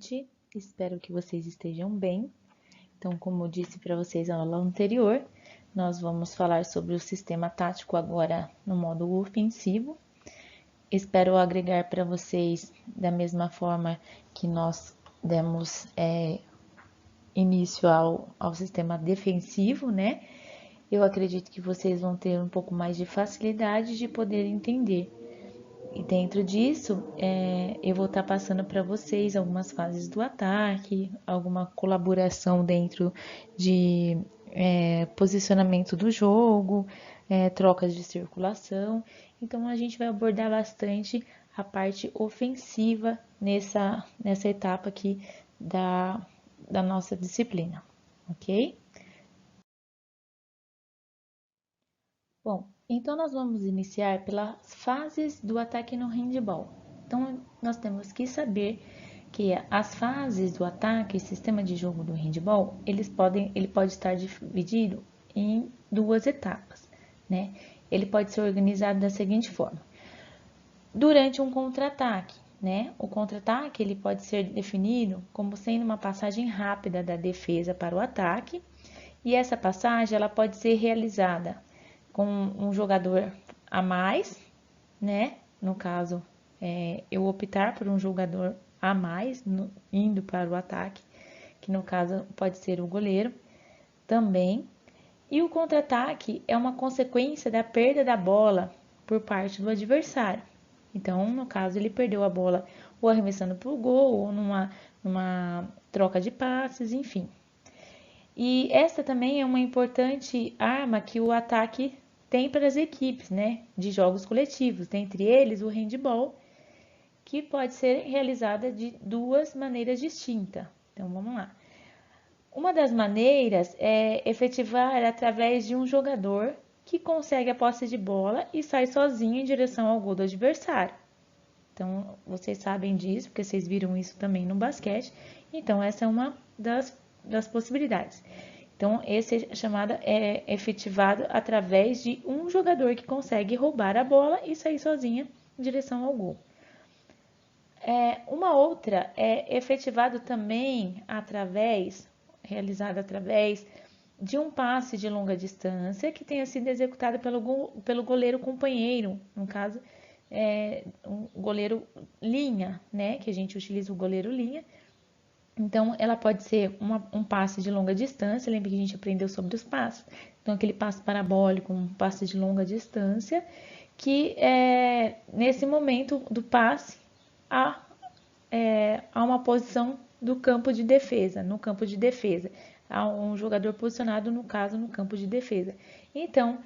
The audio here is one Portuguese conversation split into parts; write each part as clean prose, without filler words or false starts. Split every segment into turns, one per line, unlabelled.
noite, espero que vocês estejam bem. Então, como eu disse para vocês na aula anterior, nós vamos falar sobre o sistema tático agora no modo ofensivo. Espero agregar para vocês da mesma forma que nós demos início ao sistema defensivo, né? Eu acredito que vocês vão ter um pouco mais de facilidade de poder entender. E dentro disso, eu vou estar passando para vocês algumas fases do ataque, alguma colaboração dentro de posicionamento do jogo, trocas de circulação. Então, a gente vai abordar bastante a parte ofensiva nessa etapa aqui da nossa disciplina, ok? Bom, então nós vamos iniciar pelas fases do ataque no handball. Então, nós temos que saber que as fases do ataque, sistema de jogo do handball, ele pode estar dividido em duas etapas, né? Ele pode ser organizado da seguinte forma: durante um contra-ataque, né? O contra-ataque ele pode ser definido como sendo uma passagem rápida da defesa para o ataque, e essa passagem ela pode ser realizada com um jogador a mais, né? No caso, eu optar por um jogador a mais indo para o ataque, que no caso pode ser o goleiro também. E o contra-ataque é uma consequência da perda da bola por parte do adversário. Então, no caso, ele perdeu a bola ou arremessando para o gol, ou numa troca de passes, enfim. E esta também é uma importante arma que o ataque tem para as equipes, né, de jogos coletivos, dentre eles o handball, que pode ser realizada de duas maneiras distintas. Então, vamos lá. Uma das maneiras é efetivar através de um jogador que consegue a posse de bola e sai sozinho em direção ao gol do adversário. Então, vocês sabem disso, porque vocês viram isso também no basquete. Então, essa é uma das possibilidades. Então, esse é chamado efetivado através de um jogador que consegue roubar a bola e sair sozinha em direção ao gol. Uma outra é efetivado também realizado através de um passe de longa distância que tenha sido executado pelo goleiro companheiro, no caso, um goleiro linha, né? Que a gente utiliza o goleiro linha. Então, ela pode ser um passe de longa distância, lembra que a gente aprendeu sobre os passos? Então, aquele passe parabólico, um passe de longa distância, que nesse momento do passe há uma posição do campo de defesa, no campo de defesa. Há um jogador posicionado, no caso, no campo de defesa. Então,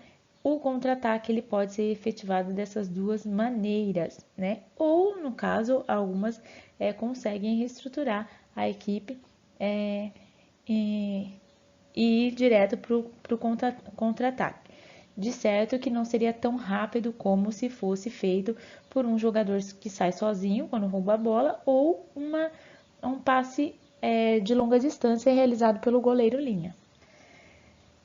o contra-ataque ele pode ser efetivado dessas duas maneiras, né? Ou, no caso, algumas conseguem reestruturar a equipe e ir direto para o contra-ataque. De certo que não seria tão rápido como se fosse feito por um jogador que sai sozinho quando rouba a bola ou um passe de longa distância realizado pelo goleiro linha.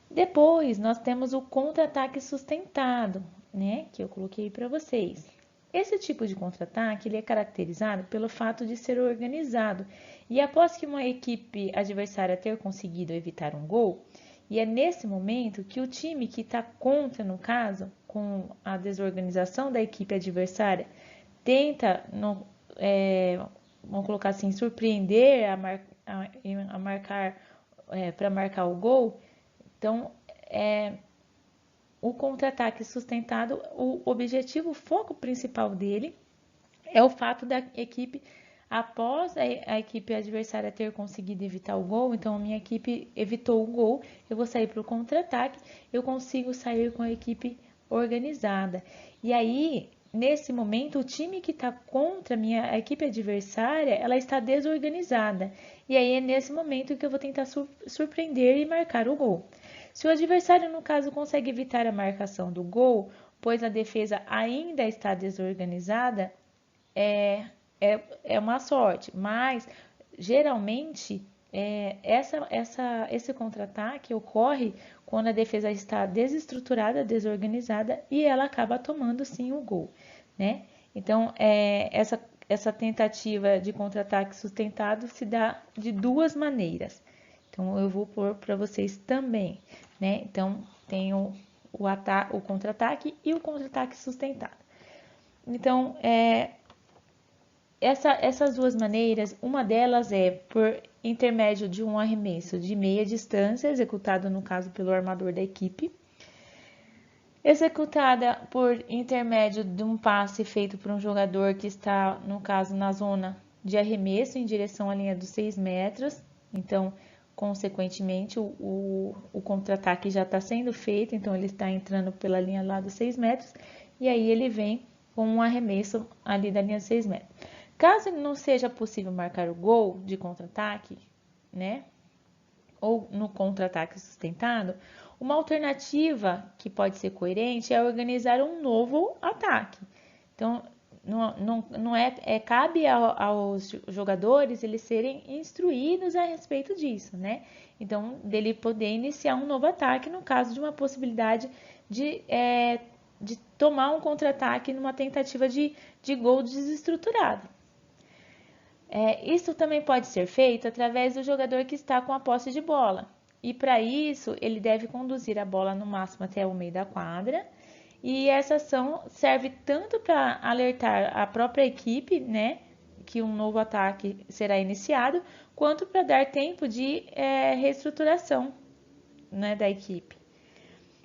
Depois, nós temos o contra-ataque sustentado, né, que eu coloquei para vocês. Esse tipo de contra-ataque ele é caracterizado pelo fato de ser organizado e após que uma equipe adversária ter conseguido evitar um gol, e é nesse momento que o time que está contra, no caso, com a desorganização da equipe adversária, tenta, vamos colocar assim, surpreender a marcar para marcar o gol. Então, o contra-ataque sustentado, o objetivo, o foco principal dele é o fato da equipe, após a equipe adversária ter conseguido evitar o gol, então a minha equipe evitou o gol, eu vou sair para o contra-ataque, eu consigo sair com a equipe organizada. E aí, nesse momento, o time que está contra a equipe adversária, ela está desorganizada. E aí é nesse momento que eu vou tentar surpreender e marcar o gol. Se o adversário, no caso, consegue evitar a marcação do gol, pois a defesa ainda está desorganizada, é uma sorte. Mas, geralmente, esse contra-ataque ocorre quando a defesa está desestruturada, desorganizada e ela acaba tomando sim o gol, né? Então, essa tentativa de contra-ataque sustentado se dá de duas maneiras. Então, eu vou pôr para vocês também, né? Então, tem o contra-ataque e o contra-ataque sustentado. Então, essas duas maneiras, uma delas é por intermédio de um arremesso de meia distância, executado no caso pelo armador da equipe, executada por intermédio de um passe feito por um jogador que está, no caso, na zona de arremesso em direção à linha dos 6 metros. Então, consequentemente, o contra-ataque já está sendo feito, então ele está entrando pela linha lá dos 6 metros, e aí ele vem com um arremesso ali da linha dos 6 metros. Caso não seja possível marcar o gol de contra-ataque, né, ou no contra-ataque sustentado, uma alternativa que pode ser coerente é organizar um novo ataque. Então, cabe aos jogadores eles serem instruídos a respeito disso, né? Então, dele poder iniciar um novo ataque no caso de uma possibilidade de tomar um contra-ataque numa tentativa de gol desestruturado. Isso também pode ser feito através do jogador que está com a posse de bola. E para isso, ele deve conduzir a bola no máximo até o meio da quadra. E essa ação serve tanto para alertar a própria equipe, né, que um novo ataque será iniciado, quanto para dar tempo de reestruturação, né, da equipe.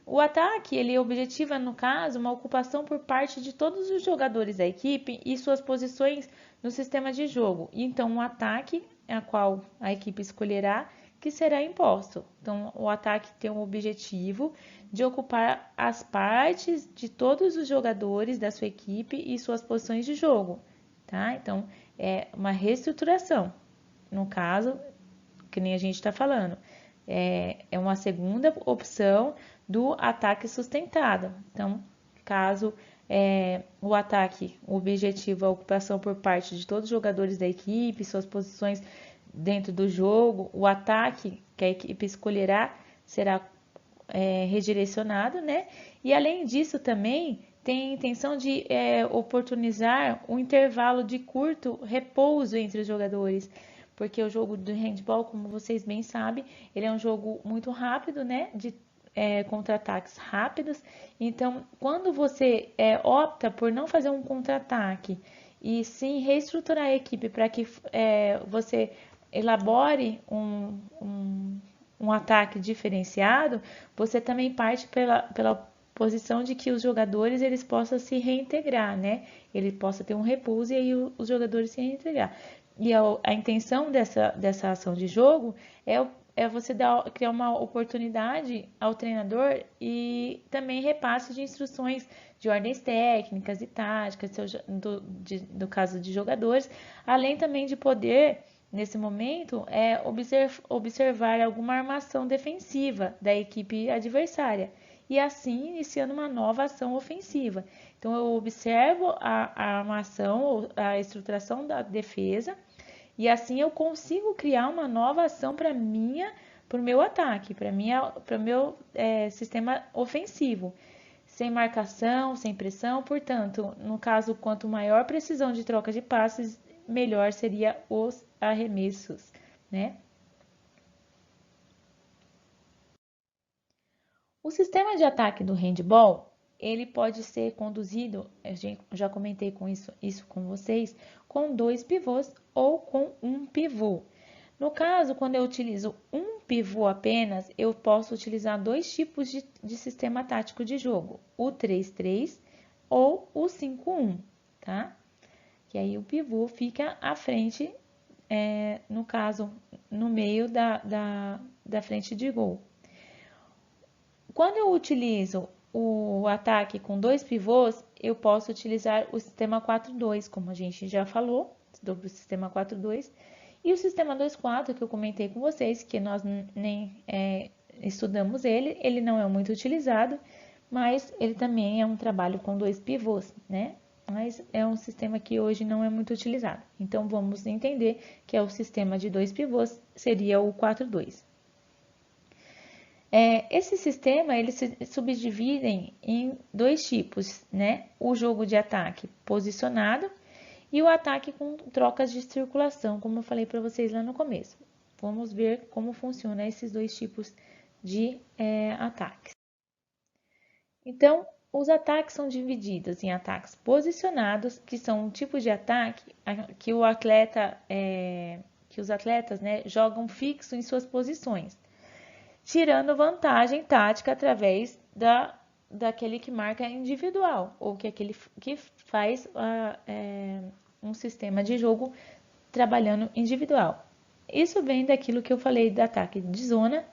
O ataque, ele objetiva, no caso, uma ocupação por parte de todos os jogadores da equipe e suas posições no sistema de jogo. Então, um ataque, a qual a equipe escolherá, que será imposto. Então, o ataque tem o objetivo de ocupar as partes de todos os jogadores da sua equipe e suas posições de jogo, tá? Então, é uma reestruturação. No caso, que nem a gente está falando, é uma segunda opção do ataque sustentado. Então, caso o ataque, o objetivo, a ocupação por parte de todos os jogadores da equipe, suas posições dentro do jogo, o ataque que a equipe escolherá será redirecionado, né? E além disso também tem a intenção de oportunizar um intervalo de curto repouso entre os jogadores, porque o jogo do handball, como vocês bem sabem, ele é um jogo muito rápido, né? De contra-ataques rápidos. Então, quando você opta por não fazer um contra-ataque e sim reestruturar a equipe para que você elabore um ataque diferenciado, você também parte pela posição de que os jogadores eles possam se reintegrar, né? Ele possa ter um repouso e aí os jogadores se reintegrar. E a intenção dessa ação de jogo é você criar uma oportunidade ao treinador e também repasse de instruções de ordens técnicas e táticas, do caso de jogadores, além também de poder, nesse momento, observar alguma armação defensiva da equipe adversária e assim iniciando uma nova ação ofensiva. Então, eu observo a armação, a estruturação da defesa, e assim eu consigo criar uma nova ação para o meu ataque, para o meu sistema ofensivo, sem marcação, sem pressão. Portanto, no caso, quanto maior precisão de troca de passes, melhor seria os arremessos, né? O sistema de ataque do handball, ele pode ser conduzido, eu já comentei isso com vocês, com 2 pivôs ou com um pivô. No caso, quando eu utilizo um pivô apenas, eu posso utilizar 2 tipos de sistema tático de jogo, o 3-3 ou o 5-1, tá? Que aí o pivô fica à frente, no caso, no meio da frente de gol. Quando eu utilizo o ataque com 2 pivôs, eu posso utilizar o sistema 4-2, como a gente já falou, do sistema 4-2, e o sistema 2-4, que eu comentei com vocês, que nós nem estudamos ele não é muito utilizado, mas ele também é um trabalho com 2 pivôs, né? Mas é um sistema que hoje não é muito utilizado. Então, vamos entender que é o sistema de 2 pivôs, seria o 4-2. Esse sistema, eles se subdividem em 2 tipos, né? O jogo de ataque posicionado e o ataque com trocas de circulação, como eu falei para vocês lá no começo. Vamos ver como funciona esses dois tipos de ataques. Então, os ataques são divididos em ataques posicionados, que são um tipo de ataque que o atleta, que os atletas, né, jogam fixo em suas posições, tirando vantagem tática através daquele que marca individual, ou que aquele que faz um sistema de jogo trabalhando individual. Isso vem daquilo que eu falei do ataque de zona,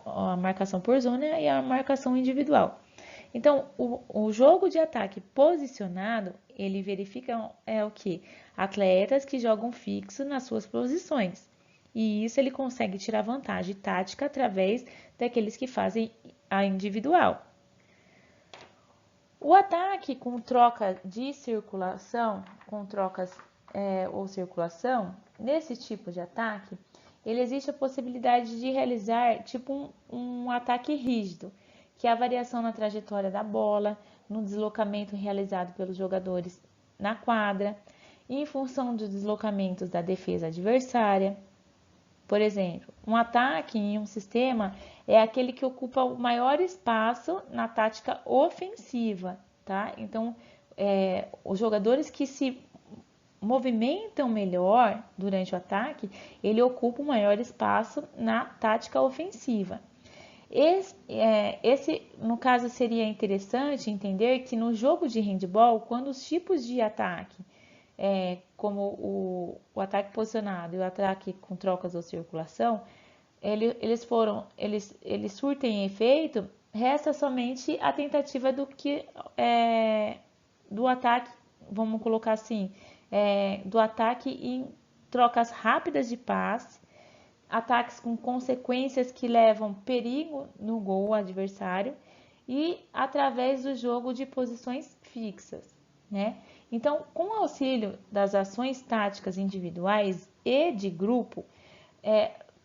a marcação por zona e a marcação individual. Então, o jogo de ataque posicionado, ele verifica o que? Atletas que jogam fixo nas suas posições. E isso ele consegue tirar vantagem tática através daqueles que fazem a individual. O ataque com troca de circulação, com trocas ou circulação, nesse tipo de ataque, ele existe a possibilidade de realizar tipo um ataque rígido, que é a variação na trajetória da bola, no deslocamento realizado pelos jogadores na quadra, e em função dos deslocamentos da defesa adversária. Por exemplo, um ataque em um sistema é aquele que ocupa o maior espaço na tática ofensiva, tá? Então, os jogadores que se movimentam melhor durante o ataque, ele ocupa um maior espaço na tática ofensiva. No caso, seria interessante entender que no jogo de handball, quando os tipos de ataque, como o ataque posicionado e o ataque com trocas ou circulação, eles surtem efeito, resta somente a tentativa do ataque, vamos colocar assim, do ataque em trocas rápidas de passe, ataques com consequências que levam perigo no gol adversário e através do jogo de posições fixas, né? Então, com o auxílio das ações táticas individuais e de grupo,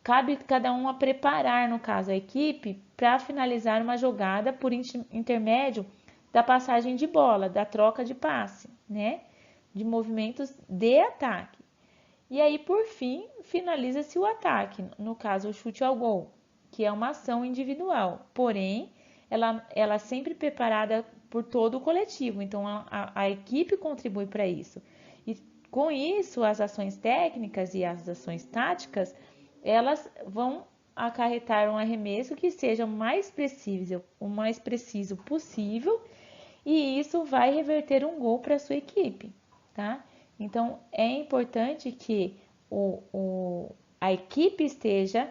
cabe cada um a preparar, no caso, a equipe para finalizar uma jogada por intermédio da passagem de bola, da troca de passe, né? De movimentos de ataque. E aí, por fim, finaliza-se o ataque, no caso, o chute ao gol, que é uma ação individual, porém, ela é sempre preparada por todo o coletivo, então a equipe contribui para isso. E com isso, as ações técnicas e as ações táticas, elas vão acarretar um arremesso que seja o mais preciso possível, e isso vai reverter um gol para a sua equipe, tá? Então, é importante que a equipe esteja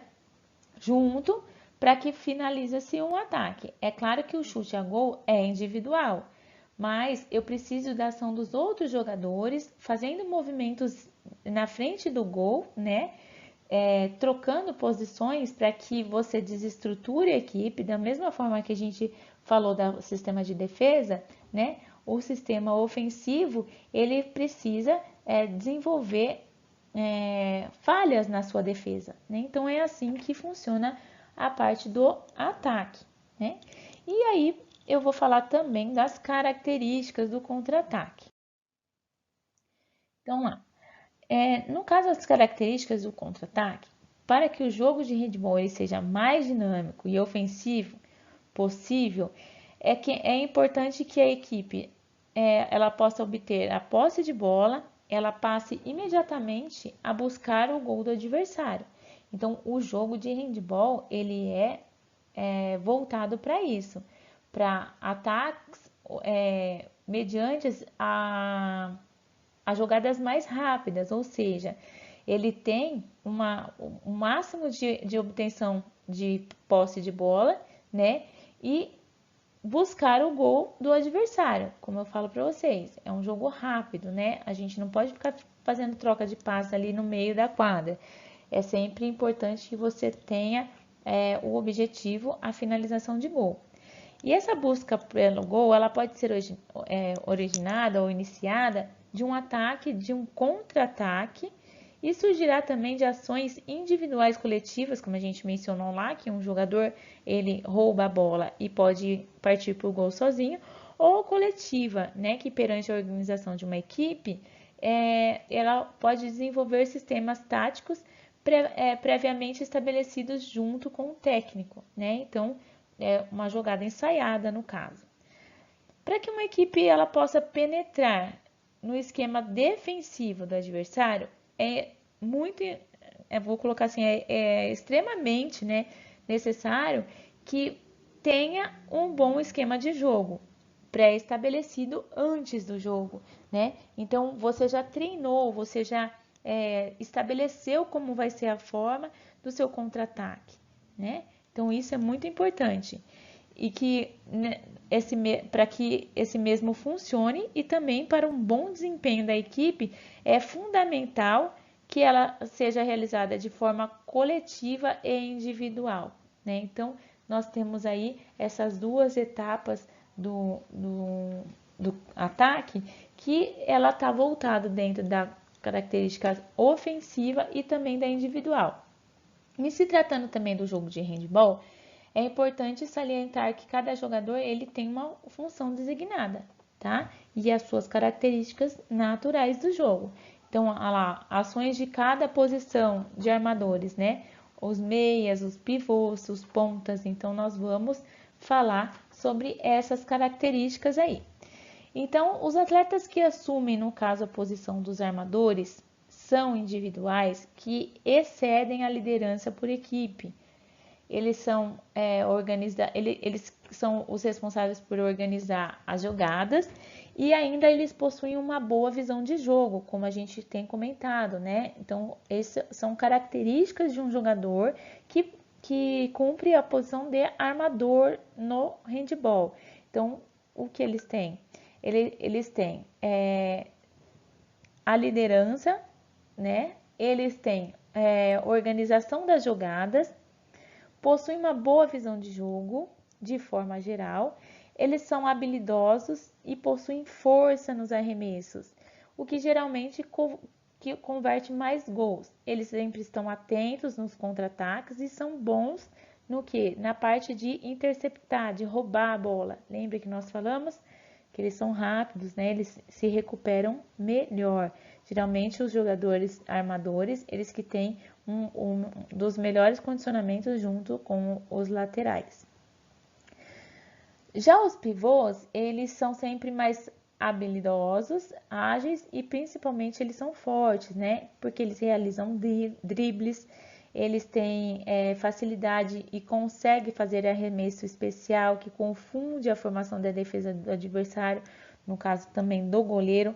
junto para que finalize-se um ataque. É claro que o chute a gol é individual, mas eu preciso da ação dos outros jogadores fazendo movimentos na frente do gol, né? Trocando posições para que você desestruture a equipe, da mesma forma que a gente falou do sistema de defesa, né? O sistema ofensivo, ele precisa desenvolver falhas na sua defesa, né? Então, é assim que funciona a parte do ataque, né? E aí, eu vou falar também das características do contra-ataque. Então, lá. No caso das características do contra-ataque, para que o jogo de handball ele seja mais dinâmico e ofensivo possível, é importante que a equipe ela possa obter a posse de bola, ela passe imediatamente a buscar o gol do adversário. Então, o jogo de handball ele é voltado para isso, para ataques mediante as jogadas mais rápidas, ou seja, ele tem um máximo de obtenção de posse de bola, né? E buscar o gol do adversário, como eu falo para vocês, é um jogo rápido, né? A gente não pode ficar fazendo troca de passe ali no meio da quadra. É sempre importante que você tenha o objetivo, a finalização de gol. E essa busca pelo gol, ela pode ser originada ou iniciada de um ataque, de um contra-ataque, e surgirá também de ações individuais coletivas, como a gente mencionou lá, que um jogador ele rouba a bola e pode partir para o gol sozinho, ou coletiva, né, que perante a organização de uma equipe, ela pode desenvolver sistemas táticos previamente estabelecidos junto com o técnico, né? Então, é uma jogada ensaiada no caso. Para que uma equipe ela possa penetrar no esquema defensivo do adversário, vou colocar assim, é extremamente, né, necessário que tenha um bom esquema de jogo pré-estabelecido antes do jogo, né? Então você já treinou, você já estabeleceu como vai ser a forma do seu contra-ataque, né? Então isso é muito importante e que, né, para que esse mesmo funcione e também para um bom desempenho da equipe é fundamental que ela seja realizada de forma coletiva e individual, né? Então nós temos aí essas duas etapas do ataque que ela está voltada dentro da característica ofensiva e também da individual. E se tratando também do jogo de handball, é importante salientar que cada jogador ele tem uma função designada, tá? E as suas características naturais do jogo. Então, lá, ações de cada posição de armadores, né? Os meias, os pivôs, os pontas. Então, nós vamos falar sobre essas características aí. Então, os atletas que assumem, no caso, a posição dos armadores, são individuais que excedem a liderança por equipe. Eles são eles são os responsáveis por organizar as jogadas e ainda eles possuem uma boa visão de jogo, como a gente tem comentado, né? Então, essas são características de um jogador que cumpre a posição de armador no handball. Então, o que eles têm? Eles têm a liderança, né? Eles têm organização das jogadas, possuem uma boa visão de jogo, de forma geral. Eles são habilidosos e possuem força nos arremessos, o que geralmente converte mais gols. Eles sempre estão atentos nos contra-ataques e são bons no que? Na parte de interceptar, de roubar a bola. Lembra que nós falamos que eles são rápidos, né? Eles se recuperam melhor. Geralmente os jogadores armadores, eles que têm um dos melhores condicionamentos junto com os laterais. Já os pivôs, eles são sempre mais habilidosos, ágeis e principalmente eles são fortes, né? Porque eles realizam dribles, eles têm facilidade e conseguem fazer arremesso especial que confunde a formação da defesa do adversário, no caso também do goleiro,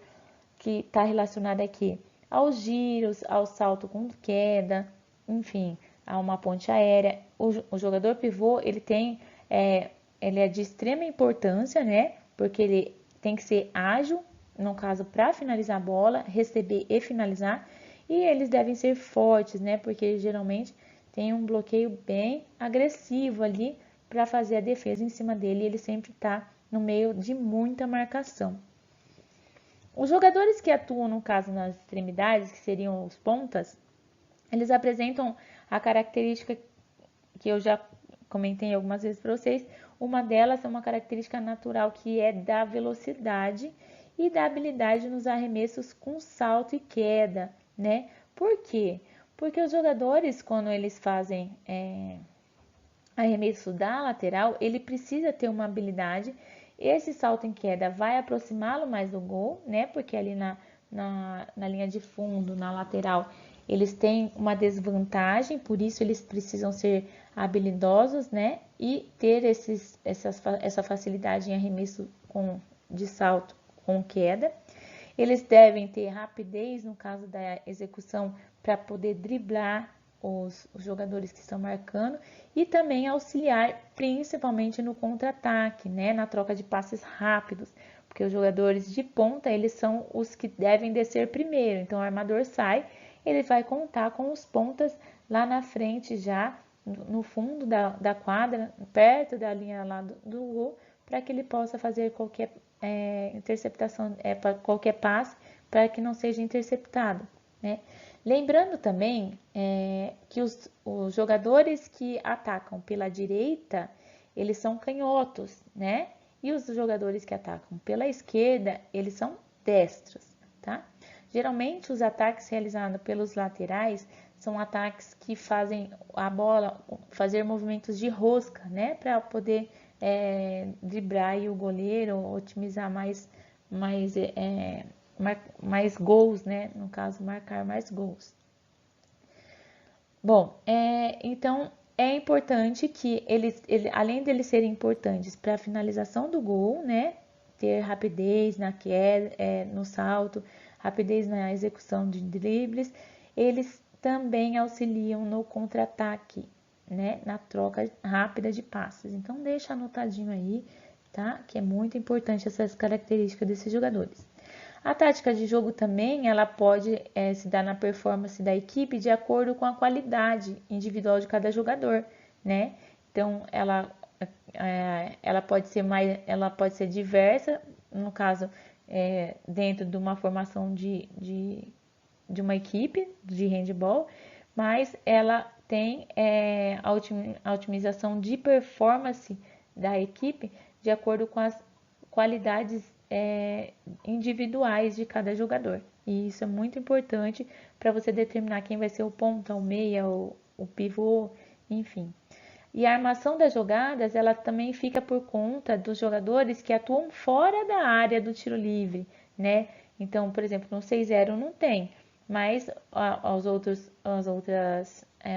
que está relacionado aqui aos giros, ao salto com queda, enfim, a uma ponte aérea. O jogador pivô, ele é de extrema importância, né? Porque ele tem que ser ágil, no caso, para finalizar a bola, receber e finalizar. E eles devem ser fortes, né? Porque geralmente tem um bloqueio bem agressivo ali para fazer a defesa em cima dele. E ele sempre está no meio de muita marcação. Os jogadores que atuam, no caso, nas extremidades, que seriam os pontas, eles apresentam a característica que eu já comentei algumas vezes para vocês. Uma delas é uma característica natural que é da velocidade e da habilidade nos arremessos com salto e queda, né? Por quê? Porque os jogadores, quando eles fazem arremesso da lateral, ele precisa ter uma habilidade. Esse salto em queda vai aproximá-lo mais do gol, né? Porque ali na linha de fundo, na lateral, eles têm uma desvantagem, por isso eles precisam ser habilidosos, né? E ter essa facilidade em arremesso de salto com queda. Eles devem ter rapidez no caso da execução para poder driblar os jogadores que estão marcando e também auxiliar principalmente no contra-ataque, né, na troca de passes rápidos, porque os jogadores de ponta, eles são os que devem descer primeiro. Então o armador sai, ele vai contar com os pontas lá na frente já, no fundo da quadra, perto da linha lá do gol, para que ele possa fazer qualquer interceptação, qualquer passe, para que não seja interceptado, né? Lembrando também que os jogadores que atacam pela direita, eles são canhotos, né? e os jogadores que atacam pela esquerda, eles são destros, tá? Geralmente, os ataques realizados pelos laterais são ataques que fazem a bola fazer movimentos de rosca, né? Para poder driblar o goleiro, otimizar mais gols, né? No caso, marcar mais gols. Bom, então é importante que além de eles serem importantes para a finalização do gol, né? Ter rapidez na queda, no salto, rapidez na execução de dribles, eles também auxiliam no contra-ataque, né? Na troca rápida de passes. Então deixa anotadinho aí, tá? Que é muito importante essas características desses jogadores. A tática de jogo também, ela pode se dar na performance da equipe de acordo com a qualidade individual de cada jogador, né? Então, ela pode ser diversa, no caso, dentro de uma formação de uma equipe de handball, mas ela tem a otimização de performance da equipe de acordo com as qualidades individuais de cada jogador. E isso é muito importante para você determinar quem vai ser o ponta, o meia, o pivô, enfim. E a armação das jogadas, ela também fica por conta dos jogadores que atuam fora da área do tiro livre, né? Então, por exemplo, no 6-0 não tem, mas as outras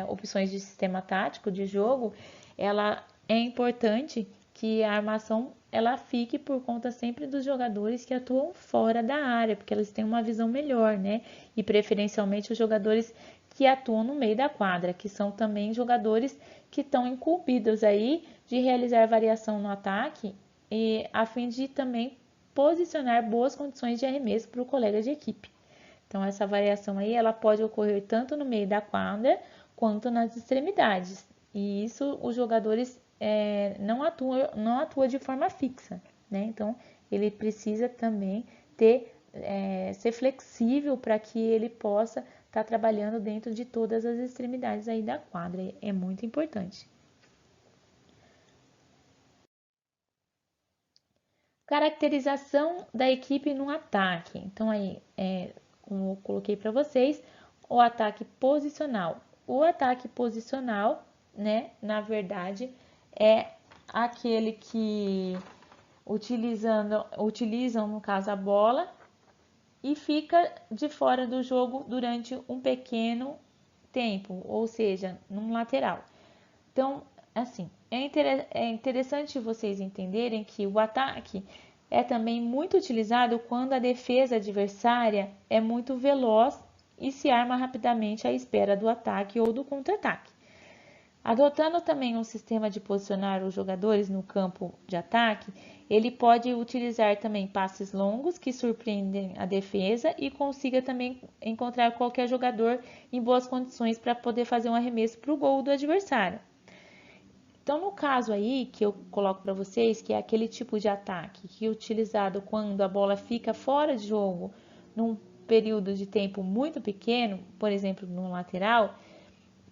opções de sistema tático de jogo, ela é importante que a armação ela fique por conta sempre dos jogadores que atuam fora da área, porque eles têm uma visão melhor, né? E preferencialmente os jogadores que atuam no meio da quadra, que são também jogadores que estão incumbidos aí de realizar variação no ataque e a fim de também posicionar boas condições de arremesso para o colega de equipe. Então essa variação aí ela pode ocorrer tanto no meio da quadra quanto nas extremidades. E isso os jogadores não atua de forma fixa, né? Então ele precisa também ser flexível para que ele possa estar trabalhando dentro de todas as extremidades aí da quadra. É muito importante. Caracterização da equipe no ataque. Então aí, como eu coloquei para vocês, o ataque posicional. O ataque posicional, né, na verdade, é aquele que utilizam no caso a bola e fica de fora do jogo durante um pequeno tempo, ou seja, num lateral. Então, assim, é interessante vocês entenderem que o ataque é também muito utilizado quando a defesa adversária é muito veloz e se arma rapidamente à espera do ataque ou do contra-ataque. Adotando também um sistema de posicionar os jogadores no campo de ataque, ele pode utilizar também passes longos que surpreendem a defesa e consiga também encontrar qualquer jogador em boas condições para poder fazer um arremesso para o gol do adversário. Então, no caso aí que eu coloco para vocês, que é aquele tipo de ataque que é utilizado quando a bola fica fora de jogo num período de tempo muito pequeno, por exemplo, no lateral,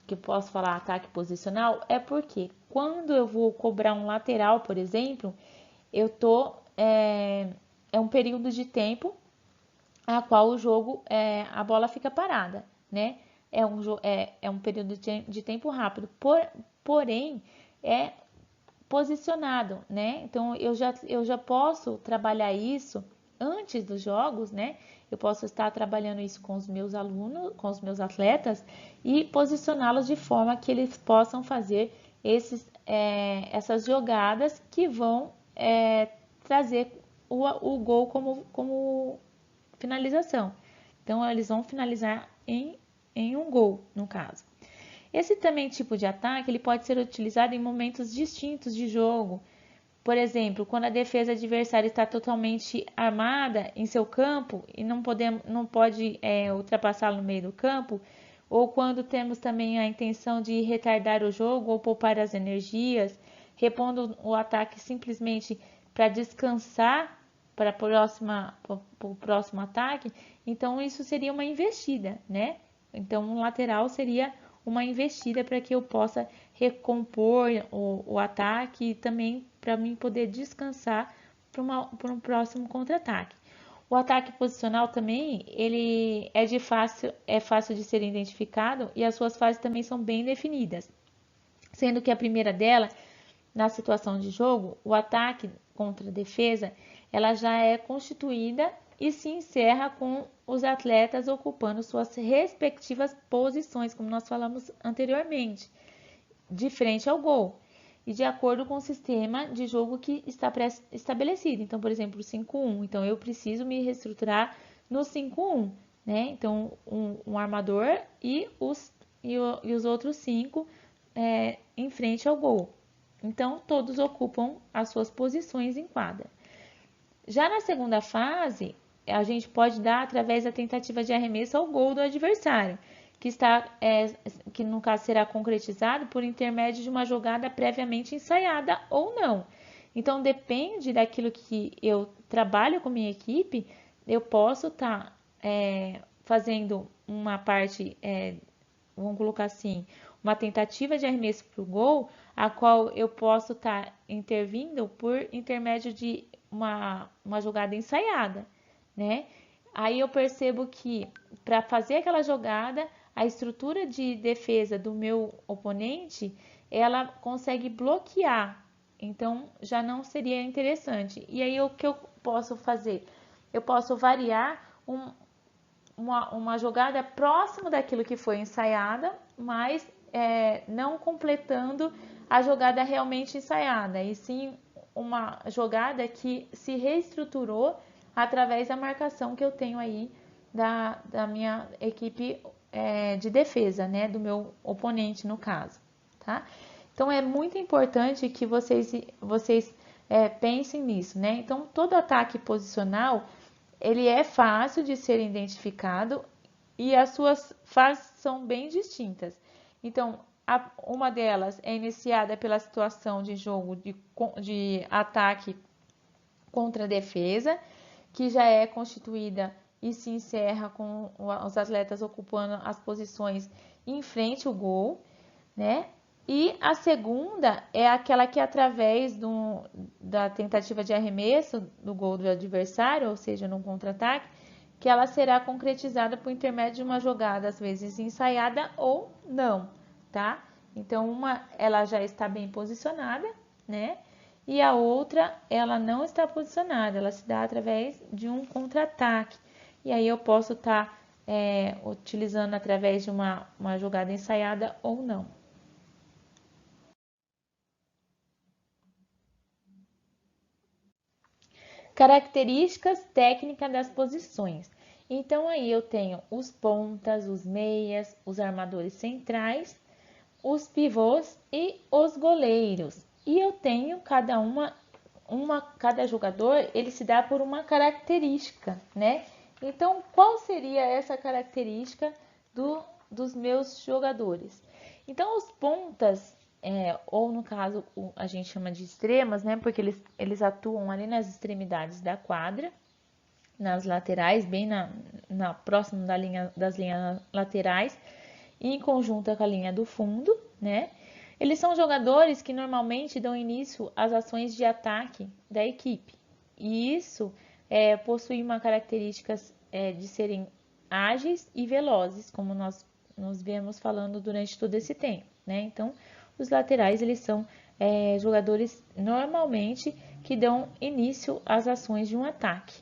que eu posso falar ataque posicional, é porque quando eu vou cobrar um lateral, por exemplo, eu tô é um período de tempo a qual o jogo a bola fica parada, né? É um período de tempo rápido, porém é posicionado, né? Então eu já posso trabalhar isso antes dos jogos, né? Eu posso estar trabalhando isso com os meus alunos, com os meus atletas e posicioná-los de forma que eles possam fazer essas jogadas que vão trazer o gol como finalização. Então eles vão finalizar em um gol, no caso. Esse também tipo de ataque ele pode ser utilizado em momentos distintos de jogo. Por exemplo, quando a defesa adversária está totalmente armada em seu campo e não pode ultrapassá-lo no meio do campo, ou quando temos também a intenção de retardar o jogo ou poupar as energias, repondo o ataque simplesmente para descansar para o próximo ataque, então isso seria uma investida, né? Então, um lateral seria uma investida para que eu possa recompor o ataque e também para mim poder descansar para um próximo contra-ataque. O ataque posicional também, ele é fácil de ser identificado e as suas fases também são bem definidas. Sendo que a primeira dela, na situação de jogo, o ataque contra a defesa, ela já é constituída e se encerra com os atletas ocupando suas respectivas posições, como nós falamos anteriormente, de frente ao gol e de acordo com o sistema de jogo que está pré-estabelecido. Então, por exemplo, o 5-1. Então, eu preciso me reestruturar no 5-1, né? Então, um armador e os outros 5 em frente ao gol. Então, todos ocupam as suas posições em quadra. Já na segunda fase, a gente pode dar através da tentativa de arremesso ao gol do adversário, que no caso será concretizado por intermédio de uma jogada previamente ensaiada ou não. Então, depende daquilo que eu trabalho com minha equipe, eu posso estar fazendo uma parte, vamos colocar assim, uma tentativa de arremesso para o gol, a qual eu posso estar intervindo por intermédio de uma jogada ensaiada, né? Aí eu percebo que para fazer aquela jogada, a estrutura de defesa do meu oponente, ela consegue bloquear. Então, já não seria interessante. E aí, o que eu posso fazer? Eu posso variar uma jogada próximo daquilo que foi ensaiada, mas não completando a jogada realmente ensaiada, e sim uma jogada que se reestruturou através da marcação que eu tenho aí da minha equipe de defesa, né, do meu oponente no caso, tá? Então é muito importante que vocês pensem nisso, né? Então todo ataque posicional ele é fácil de ser identificado e as suas fases são bem distintas. Então uma delas é iniciada pela situação de jogo de ataque contra a defesa, que já é constituída e se encerra com os atletas ocupando as posições em frente ao gol, né? E a segunda é aquela que através da tentativa de arremesso do gol do adversário, ou seja, num contra-ataque, que ela será concretizada por intermédio de uma jogada, às vezes ensaiada ou não, tá? Então, uma ela já está bem posicionada, né? E a outra, ela não está posicionada, ela se dá através de um contra-ataque. E aí eu posso estar utilizando através de uma jogada ensaiada ou não. Características técnicas das posições. Então aí eu tenho os pontas, os meias, os armadores centrais, os pivôs e os goleiros. E eu tenho cada jogador, ele se dá por uma característica, né? Então, qual seria essa característica dos meus jogadores? Então, os pontas, ou no caso a gente chama de extremas, né? Porque eles atuam ali nas extremidades da quadra, nas laterais, bem próximo das linhas laterais, e em conjunto com a linha do fundo, né? Eles são jogadores que normalmente dão início às ações de ataque da equipe. E isso possui uma característica de serem ágeis e velozes, como nós viemos falando durante todo esse tempo, né? Então, os laterais, eles são jogadores normalmente que dão início às ações de um ataque.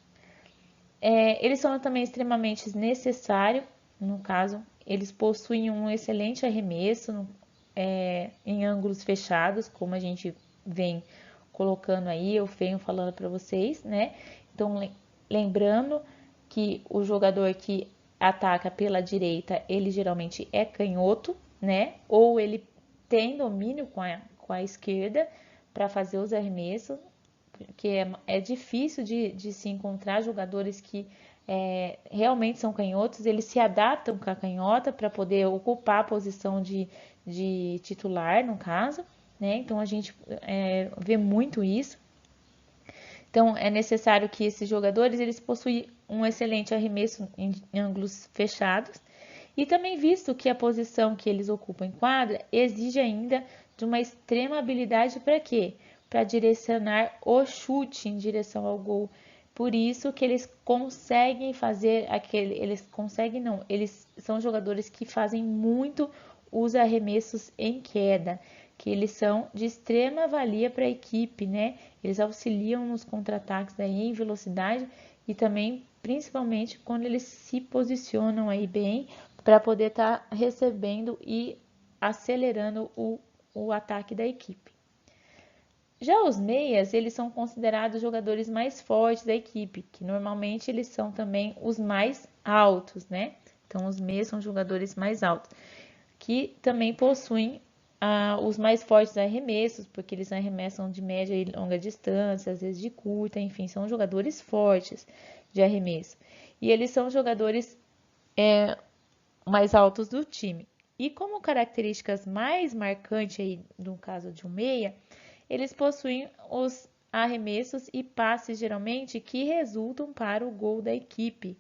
Eles são também extremamente necessários, no caso, eles possuem um excelente arremesso em ângulos fechados, como a gente vem colocando aí, eu venho falando para vocês, né? Então, lembrando que o jogador que ataca pela direita, ele geralmente é canhoto, né? Ou ele tem domínio com a esquerda para fazer os arremessos, porque é difícil de se encontrar jogadores que realmente são canhotos, eles se adaptam com a canhota para poder ocupar a posição de titular, no caso, né? Então a gente vê muito isso. Então é necessário que esses jogadores eles possuem um excelente arremesso em ângulos fechados e também visto que a posição que eles ocupam em quadra exige ainda de uma extrema habilidade para quê? para direcionar o chute em direção ao gol. Por isso que eles conseguem fazer eles conseguem não, eles são jogadores que fazem muito os arremessos em queda, que eles são de extrema valia para a equipe, né? Eles auxiliam nos contra-ataques aí em velocidade e também, principalmente, quando eles se posicionam aí bem para poder estar recebendo e acelerando o ataque da equipe. Já os meias, eles são considerados os jogadores mais fortes da equipe, que normalmente eles são também os mais altos, né? Então, os meias são jogadores mais altos, que também possuem os mais fortes arremessos, porque eles arremessam de média e longa distância, às vezes de curta, enfim, são jogadores fortes de arremesso. E eles são jogadores mais altos do time. E como características mais marcantes aí, no caso de um meia, eles possuem os arremessos e passes geralmente que resultam para o gol da equipe.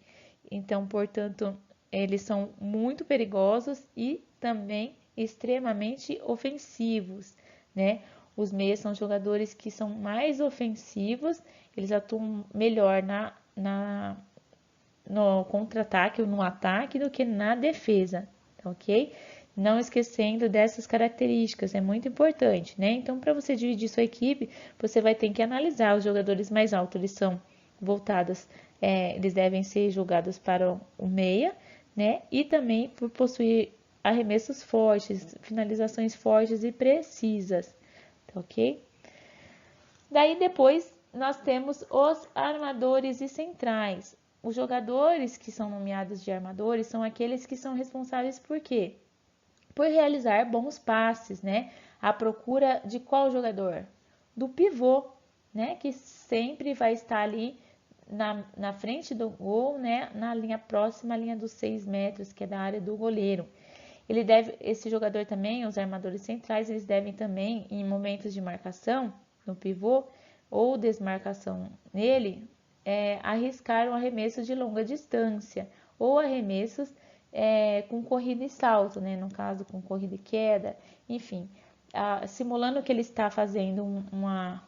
Então, portanto, eles são muito perigosos e também extremamente ofensivos, né? Os meias são jogadores que são mais ofensivos, eles atuam melhor no contra-ataque ou no ataque do que na defesa, ok? Não esquecendo dessas características, é muito importante, né? Então, para você dividir sua equipe, você vai ter que analisar os jogadores mais altos, eles são voltados, eles devem ser jogados para o meia, né? E também por possuir arremessos fortes, finalizações fortes e precisas, tá ok? Daí depois nós temos os armadores e centrais. Os jogadores que são nomeados de armadores são aqueles que são responsáveis por quê? Por realizar bons passes, né? À procura de qual jogador? Do pivô, né? Que sempre vai estar ali na frente do gol, né? Na linha próxima à linha dos 6 metros, que é da área do goleiro. Esse jogador também, os armadores centrais, eles devem também, em momentos de marcação no pivô ou desmarcação nele, arriscar um arremesso de longa distância ou arremessos com corrida e salto, né? No caso, com corrida e queda, enfim, simulando que ele está fazendo uma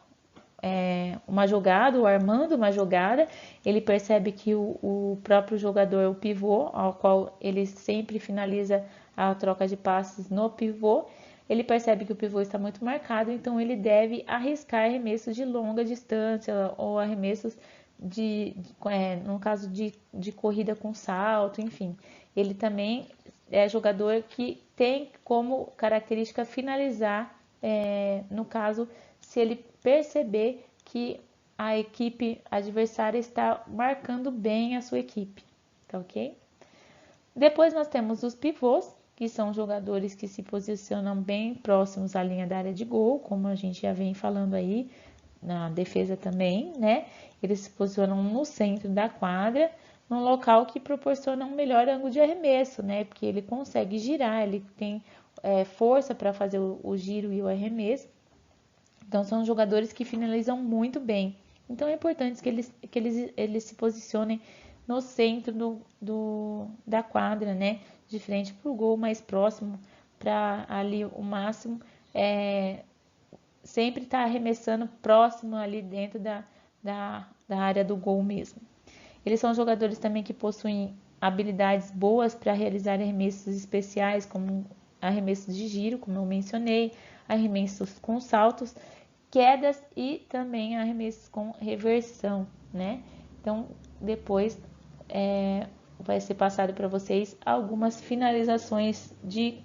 jogada ou armando uma jogada, ele percebe que o próprio jogador, o pivô, ao qual ele sempre finaliza a troca de passes no pivô, ele percebe que o pivô está muito marcado, então ele deve arriscar arremessos de longa distância ou arremessos no caso de corrida com salto, enfim. Ele também é jogador que tem como característica finalizar, no caso, se ele perceber que a equipe adversária está marcando bem a sua equipe, tá ok? Depois nós temos os pivôs, que são jogadores que se posicionam bem próximos à linha da área de gol, como a gente já vem falando aí, na defesa também, né? Eles se posicionam no centro da quadra, num local que proporciona um melhor ângulo de arremesso, né? Porque ele consegue girar, ele tem força para fazer o giro e o arremesso. Então, são jogadores que finalizam muito bem. Então, é importante que eles se posicionem no centro da quadra, né? De frente para o gol, mais próximo, para ali o máximo, sempre estar arremessando próximo ali dentro da área do gol mesmo. Eles são jogadores também que possuem habilidades boas para realizar arremessos especiais, como arremessos de giro, como eu mencionei, arremessos com saltos, quedas e também arremessos com reversão, né? Então, depois vai ser passado para vocês algumas finalizações de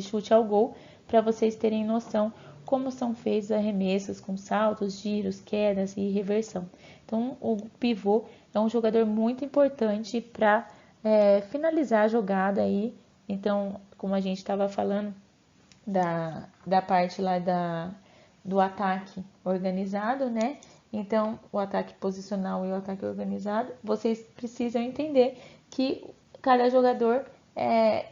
chute ao gol, para vocês terem noção como são feitos arremessos com saltos, giros, quedas e reversão. Então, o pivô é um jogador muito importante para finalizar a jogada aí. Então, como a gente estava falando da parte lá do ataque organizado, né? Então, o ataque posicional e o ataque organizado, vocês precisam entender que cada jogador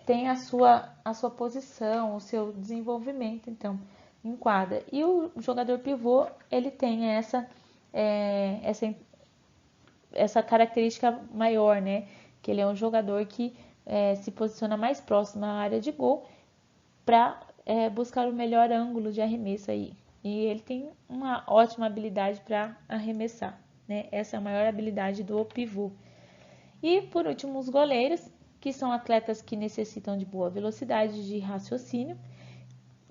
tem a sua posição, o seu desenvolvimento, então, em quadra. E o jogador pivô, ele tem essa característica maior, né? Que ele é um jogador que se posiciona mais próximo à área de gol para buscar o melhor ângulo de arremesso aí, e ele tem uma ótima habilidade para arremessar, né? Essa é a maior habilidade do pivô. E por último, os goleiros, que são atletas que necessitam de boa velocidade de raciocínio,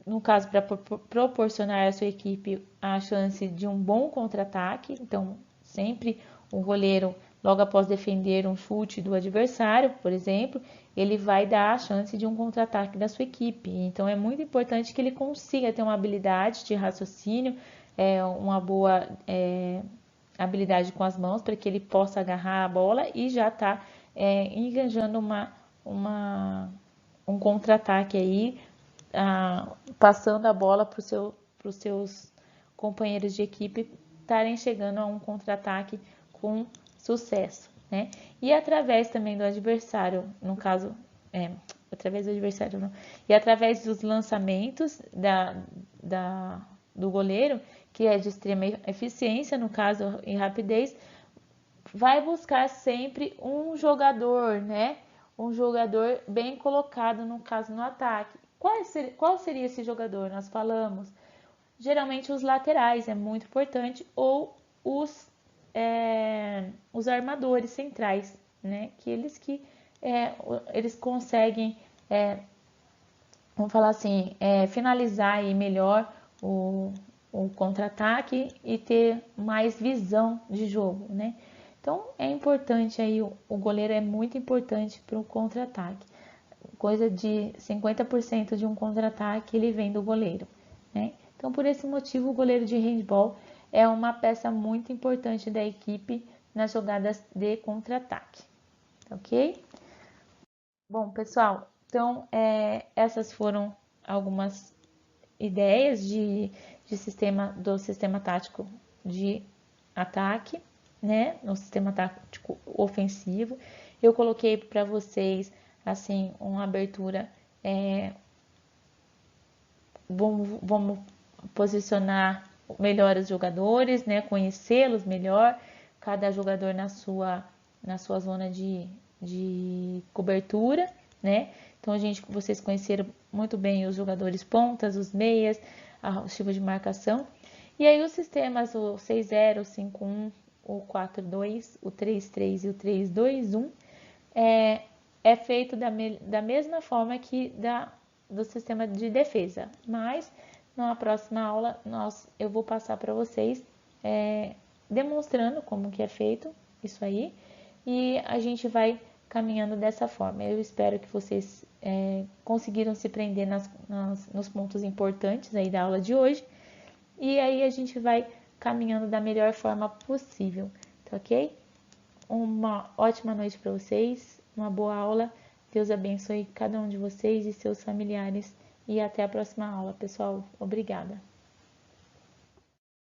no caso, para proporcionar à sua equipe a chance de um bom contra-ataque. Então, sempre o goleiro, logo após defender um chute do adversário, por exemplo, ele vai dar a chance de um contra-ataque da sua equipe. Então, é muito importante que ele consiga ter uma habilidade de raciocínio, uma boa habilidade com as mãos, para que ele possa agarrar a bola e já estar enganjando um contra-ataque aí, passando a bola para os seus companheiros de equipe estarem chegando a um contra-ataque com sucesso, né? E através também do adversário, no caso, através do adversário não, e através dos lançamentos do goleiro, que é de extrema eficiência, no caso, e rapidez, vai buscar sempre um jogador, né? Um jogador bem colocado, no caso, no ataque. Qual seria esse jogador? Nós falamos. Geralmente os laterais, é muito importante, ou os armadores centrais, né? Que eles conseguem, vamos falar assim, finalizar aí melhor o contra-ataque e ter mais visão de jogo, né? Então é importante aí, o goleiro é muito importante para o contra-ataque. Coisa de 50% de um contra-ataque ele vem do goleiro, né? Então por esse motivo o goleiro de handball é uma peça muito importante da equipe nas jogadas de contra-ataque, ok? Bom, pessoal, então essas foram algumas ideias do sistema tático de ataque, né? No sistema tático ofensivo. Eu coloquei para vocês assim uma abertura. Vamos posicionar melhor os jogadores, né? Conhecê-los melhor, cada jogador na sua zona de cobertura, né? Então vocês conheceram muito bem os jogadores pontas, os meias, os tipos de marcação. E aí os sistemas, o 6-0, o 5-1, o 4-2, o 3-3 e o 3-2-1 é feito da mesma forma que do sistema de defesa. Mas na próxima aula eu vou passar para vocês demonstrando como que é feito isso aí, e a gente vai caminhando dessa forma. Eu espero que vocês conseguiram se prender nos pontos importantes aí da aula de hoje, e aí a gente vai caminhando da melhor forma possível, tá ok? Uma ótima noite para vocês, uma boa aula. Deus abençoe cada um de vocês e seus familiares. E até a próxima aula, pessoal. Obrigada.